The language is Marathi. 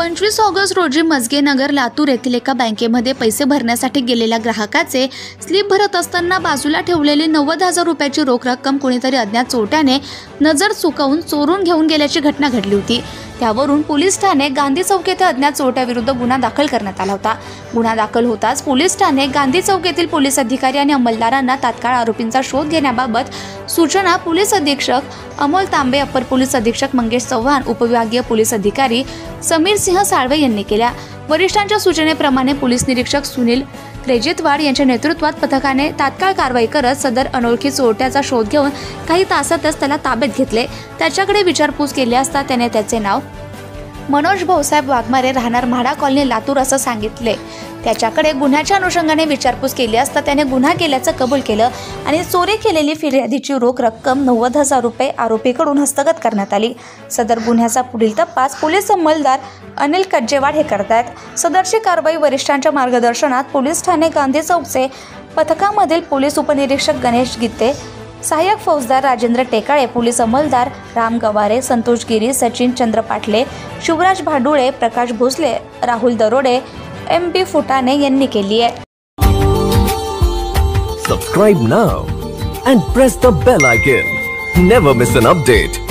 25 ऑगस्ट रोजी मजगेनगर लातूर येथील एका बँकेमध्ये पैसे भरण्यासाठी गेलेल्या ग्राहकाचे स्लिप भरत असताना बाजूला ठेवलेली 90,000 रुपयाची रोख रक्कम कोणीतरी अज्ञात चोरट्याने नजर चुकवून चोरून घेऊन गेल्याची घटना घडली होती। त्यावरून पोलीस ठाणे गांधी चौक येथे अज्ञात चोरट्याविरुद्ध गुन्हा दाखल करण्यात आला होता। गुन्हा दाखल होताच पोलीस ठाणे गांधी चौक येथील पोलीस अधिकारी आणि अंमलदारांना तात्काळ आरोपींचा शोध घेण्याबाबत सूचना पोलीस अधीक्षक अमोल तांबे, अपर पोलीस अधीक्षक मंगेश चव्हाण, उपविभागीय पोलीस अधिकारी समीर सिंह साळवे यांनी केल्या। वरिष्ठांच्या सूचनेप्रमाणे पोलीस निरीक्षक सुनील रेजितवाड यांच्या नेतृत्वात पथकाने तात्काळ कारवाई करत सदर अनोळखी चोरट्याचा शोध घेऊन काही तासातच त्याला ताब्यात घेतले। त्याच्याकडे विचारपूस केली असता त्याने त्याचे नाव मनोज भाऊसाहेब वाघमारे, राहणार म्हाडा कॉलनी, लातूर असं सांगितले। त्याच्याकडे गुन्ह्याच्या अनुषंगाने विचारपूस केली असता त्याने गुन्हा केल्याचं कबूल केलं आणि चोरी केलेली फिर्यादीची रोख रक्कम 90,000 रुपये आरोपीकडून हस्तगत करण्यात आली। सदर गुन्ह्याचा पुढील तपास पोलीस अंमलदार अनिल कज्जेवाड हे करतायत। सदरची कारवाई वरिष्ठांच्या मार्गदर्शनात पोलीस ठाणे गांधी चौकचे पथकामधील पोलीस उपनिरीक्षक गणेश गीते, सहाय्यक फौजदार राजेंद्र टेकाळे, पोलीस अंमलदार राम गवारे, संतोष गिरी, सचिन चंद्र पाटले, शिवराज भाडुळे, प्रकाश भोसले, राहुल दरोडे, MP फुटाणे यांनी केली आहे। Subscribe now and press the bell icon. Never miss an update.